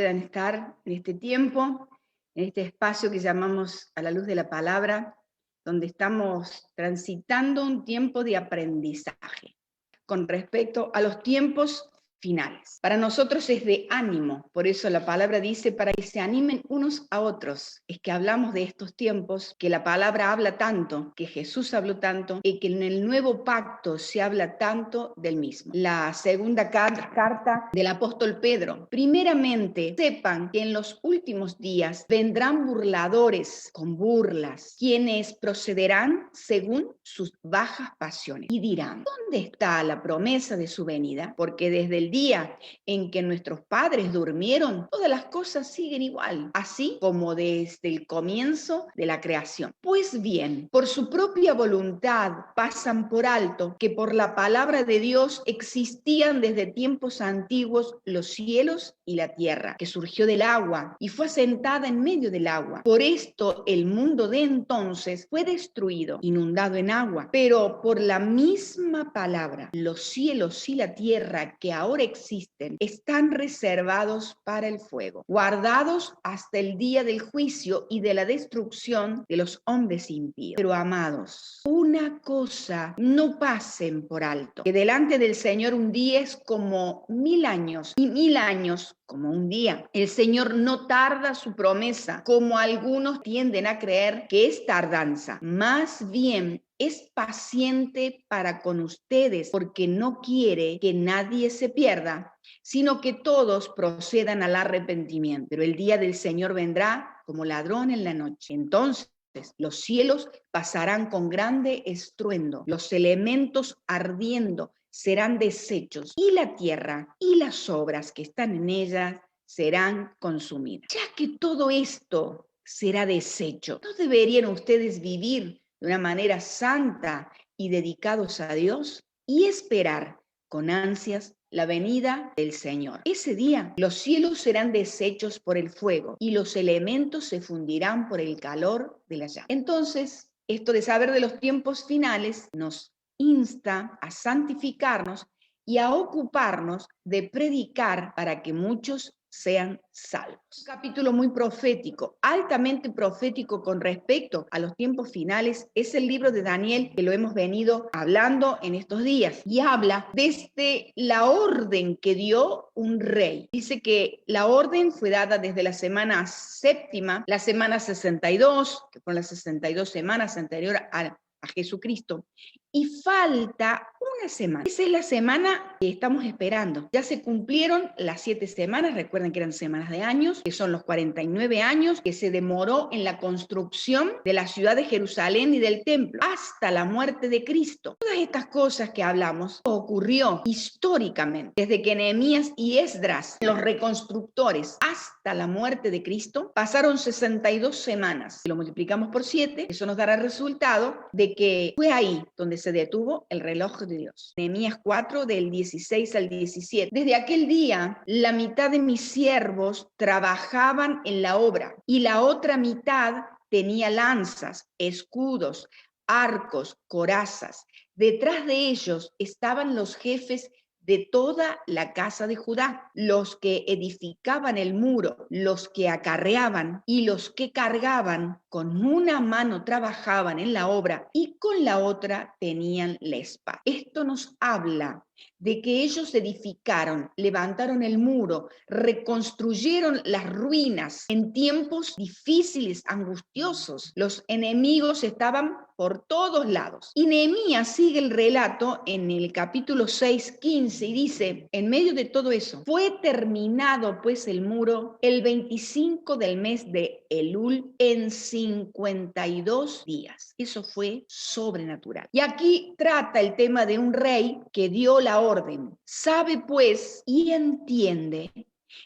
puedan estar en este tiempo, en este espacio que llamamos A la Luz de la Palabra, donde estamos transitando un tiempo de aprendizaje con respecto a los tiempos finales. Para nosotros es de ánimo, por eso la palabra dice para que se animen unos a otros. Es que hablamos de estos tiempos, que la palabra habla tanto, que Jesús habló tanto, y que en el nuevo pacto se habla tanto del mismo. La segunda carta del apóstol Pedro. Primeramente, sepan que en los últimos días vendrán burladores con burlas, quienes procederán según sus bajas pasiones y dirán, ¿dónde está la promesa de su venida? Porque desde el día en que nuestros padres durmieron, todas las cosas siguen igual, así como desde el comienzo de la creación. Pues bien, por su propia voluntad pasan por alto que por la palabra de Dios existían desde tiempos antiguos los cielos y la tierra, que surgió del agua y fue asentada en medio del agua. Por esto el mundo de entonces fue destruido, inundado en agua, pero por la misma palabra, los cielos y la tierra que ahora existen están reservados para el fuego, guardados hasta el día del juicio y de la destrucción de los hombres impíos. Pero amados, una cosa no pasen por alto, que delante del Señor un día es como 1000 años y 1000 años como un día. El Señor no tarda su promesa, como algunos tienden a creer que es tardanza. Más bien es paciente para con ustedes, porque no quiere que nadie se pierda, sino que todos procedan al arrepentimiento. Pero el día del Señor vendrá como ladrón en la noche. Entonces los cielos pasarán con grande estruendo, los elementos ardiendo serán deshechos, y la tierra y las obras que están en ella serán consumidas. Ya que todo esto será deshecho, ¿no deberían ustedes vivir de una manera santa y dedicados a Dios y esperar con ansias la venida del Señor? Ese día los cielos serán deshechos por el fuego y los elementos se fundirán por el calor de la llama. Entonces, esto de saber de los tiempos finales nos insta a santificarnos y a ocuparnos de predicar para que muchos sean salvos. Un capítulo muy profético, altamente profético con respecto a los tiempos finales, es el libro de Daniel, que lo hemos venido hablando en estos días, y habla desde la orden que dio un rey. Dice que la orden fue dada desde la semana séptima, la semana 62, que fueron las 62 semanas anterior a Jesucristo, y falta una semana. Esa es la semana que estamos esperando. Ya se cumplieron las 7 semanas, recuerden que eran semanas de años, que son los 49 años que se demoró en la construcción de la ciudad de Jerusalén y del templo, hasta la muerte de Cristo. Todas estas cosas que hablamos ocurrió históricamente, desde que Nehemías y Esdras, los reconstructores, hasta la muerte de Cristo, pasaron 62 semanas. Si lo multiplicamos por 7, eso nos dará el resultado de que fue ahí donde se detuvo el reloj de Dios. Nehemías 4, del 16 al 17. Desde aquel día, la mitad de mis siervos trabajaban en la obra y la otra mitad tenía lanzas, escudos, arcos, corazas. Detrás de ellos estaban los jefes de toda la casa de Judá, los que edificaban el muro, los que acarreaban y los que cargaban, con una mano trabajaban en la obra y con la otra tenían la espada. Esto nos habla de que ellos edificaron, levantaron el muro, reconstruyeron las ruinas en tiempos difíciles, angustiosos. Los enemigos estaban por todos lados. Y Nehemías sigue el relato en el capítulo 6, 15 y dice, en medio de todo eso, fue terminado pues el muro el 25 del mes de Elul en 52 días. Eso fue sobrenatural. Y aquí trata el tema de un rey que dio la orden. Sabe pues y entiende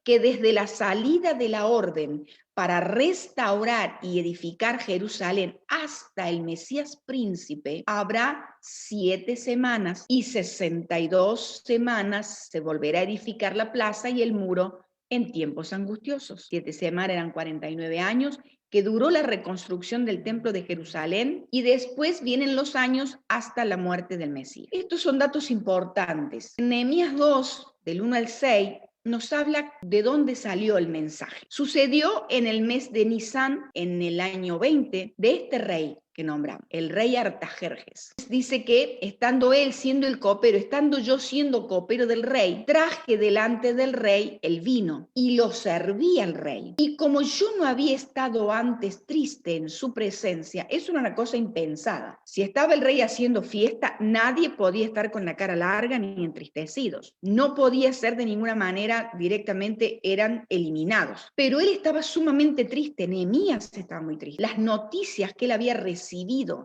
que desde la salida de la orden para restaurar y edificar Jerusalén hasta el Mesías príncipe, habrá 7 semanas y 62 semanas se volverá a edificar la plaza y el muro en tiempos angustiosos. 7 semanas eran 49 años que duró la reconstrucción del templo de Jerusalén, y después vienen los años hasta la muerte del Mesías. Estos son datos importantes. En Nehemías 2, del 1 al 6, nos habla de dónde salió el mensaje. Sucedió en el mes de Nisán, en el año 20, de este rey que nombramos, el rey Artajerjes. Dice que estando él siendo el copero, estando yo siendo copero del rey, traje delante del rey el vino y lo serví al rey. Y como yo no había estado antes triste en su presencia, eso era una cosa impensada. Si estaba el rey haciendo fiesta, nadie podía estar con la cara larga ni entristecidos. No podía ser de ninguna manera, directamente eran eliminados. Pero él estaba sumamente triste, Nehemías estaba muy triste. Las noticias que él había recibido,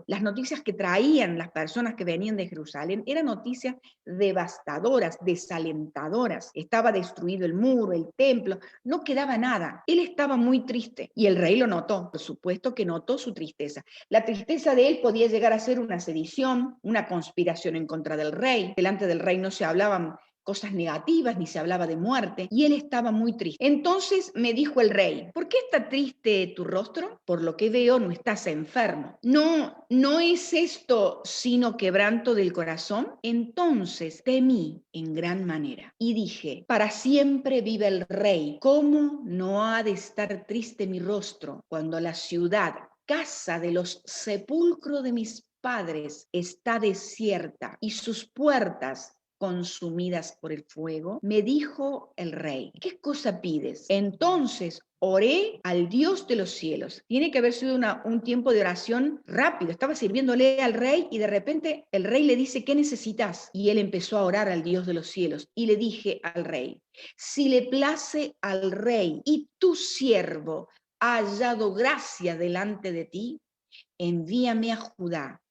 las noticias que traían las personas que venían de Jerusalén, eran noticias devastadoras, desalentadoras. Estaba destruido el muro, el templo, no quedaba nada. Él estaba muy triste y el rey lo notó, por supuesto que notó su tristeza. La tristeza de él podía llegar a ser una sedición, una conspiración en contra del rey. Delante del rey no se hablaban cosas negativas, ni se hablaba de muerte, y él estaba muy triste. Entonces me dijo el rey: ¿por qué está triste tu rostro? Por lo que veo no estás enfermo. No es esto sino quebranto del corazón. Entonces temí en gran manera y dije: para siempre vive el rey. ¿Cómo no ha de estar triste mi rostro cuando la ciudad, casa de los sepulcros de mis padres, está desierta y sus puertas consumidas por el fuego? Me dijo el rey: ¿qué cosa pides? Entonces oré al Dios de los cielos. Tiene que haber sido un tiempo de oración rápido. Estaba sirviéndole al rey y de repente el rey le dice: ¿qué necesitas? Y él empezó a orar al Dios de los cielos. Y le dije al rey: si le place al rey y tu siervo ha hallado gracia delante de ti, envíame a Judá,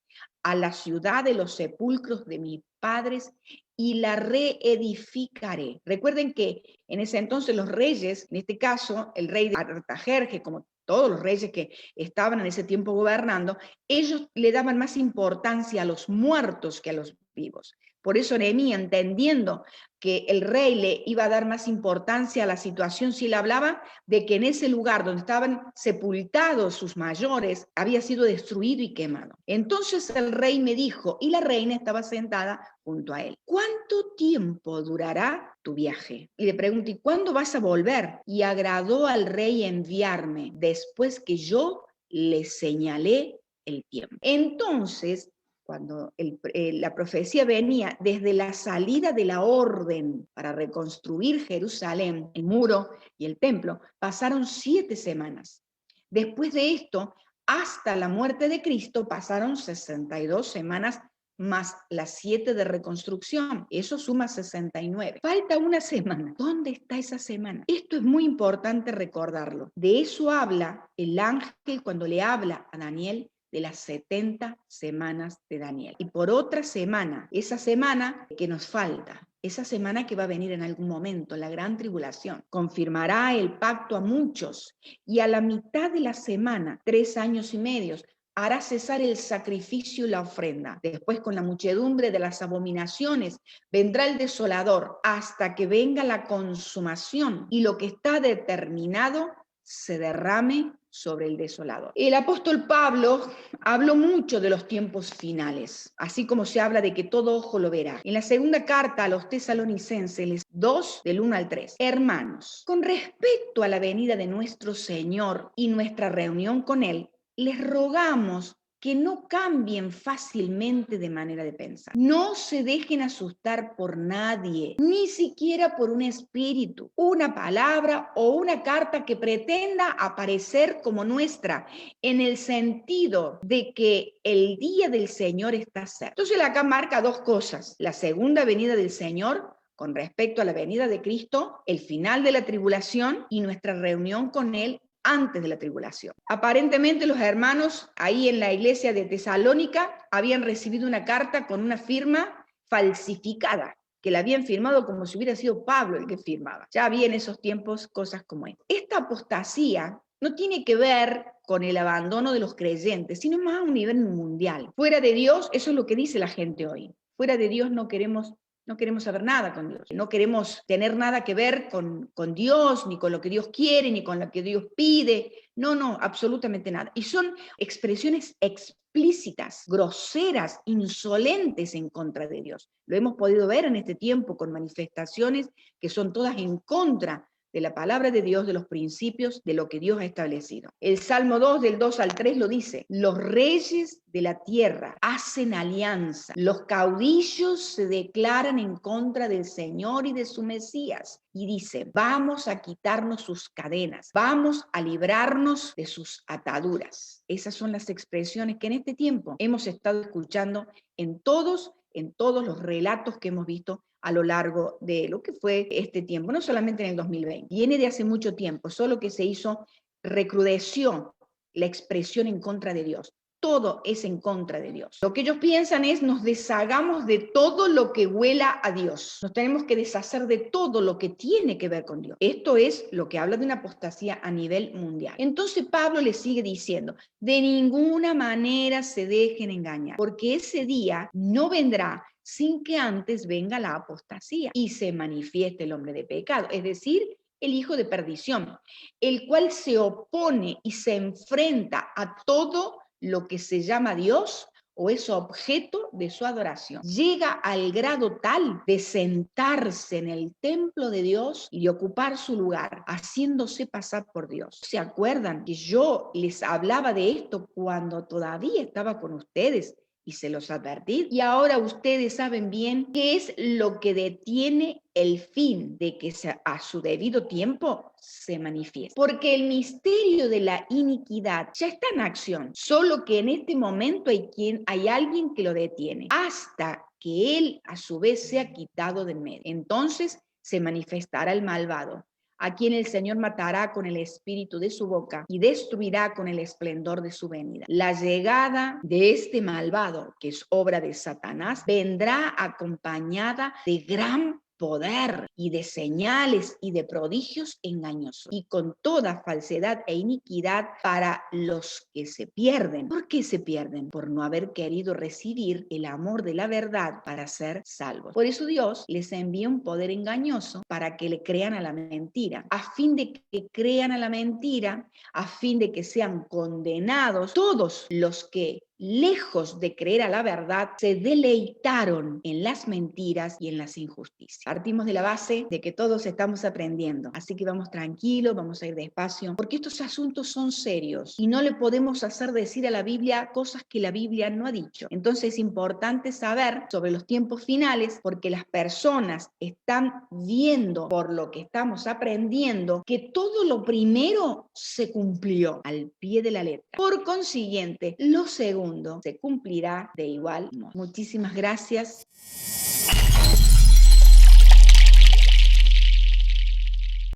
a la ciudad de los sepulcros de mis padres, y la reedificaré. Recuerden que en ese entonces los reyes, en este caso el rey de Artajerjes, como todos los reyes que estaban en ese tiempo gobernando, ellos le daban más importancia a los muertos que a los vivos. Por eso Nehemías, entendiendo que el rey le iba a dar más importancia a la situación, si él hablaba de que en ese lugar donde estaban sepultados sus mayores, había sido destruido y quemado. Entonces el rey me dijo, y la reina estaba sentada junto a él: ¿cuánto tiempo durará tu viaje? Y le pregunté: ¿y cuándo vas a volver? Y agradó al rey enviarme después que yo le señalé el tiempo. Entonces, cuando la profecía venía desde la salida de la orden para reconstruir Jerusalén, el muro y el templo, pasaron 7 semanas. Después de esto, hasta la muerte de Cristo, pasaron 62 semanas más las 7 de reconstrucción. Eso suma 69. Falta una semana. ¿Dónde está esa semana? Esto es muy importante recordarlo. De eso habla el ángel cuando le habla a Daniel, de las 70 semanas de Daniel. Y por otra semana, esa semana que nos falta, esa semana que va a venir en algún momento, la gran tribulación, confirmará el pacto a muchos, y a la mitad de la semana, 3 años y medio, hará cesar el sacrificio y la ofrenda. Después, con la muchedumbre de las abominaciones, vendrá el desolador hasta que venga la consumación y lo que está determinado se derrame sobre el desolador. El apóstol Pablo habló mucho de los tiempos finales, así como se habla de que todo ojo lo verá. En la segunda carta a los tesalonicenses 2, del 1 al 3. Hermanos, con respecto a la venida de nuestro Señor y nuestra reunión con Él, les rogamos que no cambien fácilmente de manera de pensar. No se dejen asustar por nadie, ni siquiera por un espíritu, una palabra o una carta que pretenda aparecer como nuestra, en el sentido de que el día del Señor está cerca. Entonces acá marca 2 cosas: la segunda venida del Señor con respecto a la venida de Cristo, el final de la tribulación y nuestra reunión con Él antes de la tribulación. Aparentemente los hermanos ahí en la iglesia de Tesalónica habían recibido una carta con una firma falsificada, que la habían firmado como si hubiera sido Pablo el que firmaba. Ya había en esos tiempos cosas como esta. Esta apostasía no tiene que ver con el abandono de los creyentes, sino más a un nivel mundial. Fuera de Dios, eso es lo que dice la gente hoy. Fuera de Dios no queremos saber nada con Dios, no queremos tener nada que ver con Dios, ni con lo que Dios quiere, ni con lo que Dios pide, no, absolutamente nada. Y son expresiones explícitas, groseras, insolentes en contra de Dios. Lo hemos podido ver en este tiempo con manifestaciones que son todas en contra de la palabra de Dios, de los principios, de lo que Dios ha establecido. El Salmo 2, del 2 al 3 lo dice: los reyes de la tierra hacen alianza, los caudillos se declaran en contra del Señor y de su Mesías, y dice: vamos a quitarnos sus cadenas, vamos a librarnos de sus ataduras. Esas son las expresiones que en este tiempo hemos estado escuchando en todos los relatos que hemos visto a lo largo de lo que fue este tiempo, no solamente en el 2020, viene de hace mucho tiempo, solo que recrudeció la expresión en contra de Dios. Todo es en contra de Dios. Lo que ellos piensan es: nos deshagamos de todo lo que huela a Dios. Nos tenemos que deshacer de todo lo que tiene que ver con Dios. Esto es lo que habla de una apostasía a nivel mundial. Entonces Pablo le sigue diciendo: de ninguna manera se dejen engañar, porque ese día no vendrá sin que antes venga la apostasía y se manifieste el hombre de pecado, es decir, el hijo de perdición, el cual se opone y se enfrenta a todo lo que se llama Dios o es objeto de su adoración. Llega al grado tal de sentarse en el templo de Dios y de ocupar su lugar, haciéndose pasar por Dios. ¿Se acuerdan que yo les hablaba de esto cuando todavía estaba con ustedes y se los advertí? Y ahora ustedes saben bien qué es lo que detiene el fin de que a su debido tiempo se manifieste. Porque el misterio de la iniquidad ya está en acción, solo que en este momento hay alguien que lo detiene, hasta que él a su vez sea quitado de en medio. Entonces se manifestará el malvado, a quien el Señor matará con el espíritu de su boca y destruirá con el esplendor de su venida. La llegada de este malvado, que es obra de Satanás, vendrá acompañada de gran poder y de señales y de prodigios engañosos y con toda falsedad e iniquidad para los que se pierden. ¿Por qué se pierden? Por no haber querido recibir el amor de la verdad para ser salvos. Por eso Dios les envía un poder engañoso para que le crean a la mentira, a fin de que crean a la mentira, a fin de que sean condenados todos los que, lejos de creer a la verdad, se deleitaron en las mentiras y en las injusticias. Partimos de la base de que todos estamos aprendiendo, así que vamos tranquilos, vamos a ir despacio, porque estos asuntos son serios y no le podemos hacer decir a la Biblia cosas que la Biblia no ha dicho. Entonces es importante saber sobre los tiempos finales, porque las personas están viendo por lo que estamos aprendiendo que todo lo primero se cumplió al pie de la letra. Por consiguiente, lo segundo se cumplirá de igual modo. Muchísimas gracias.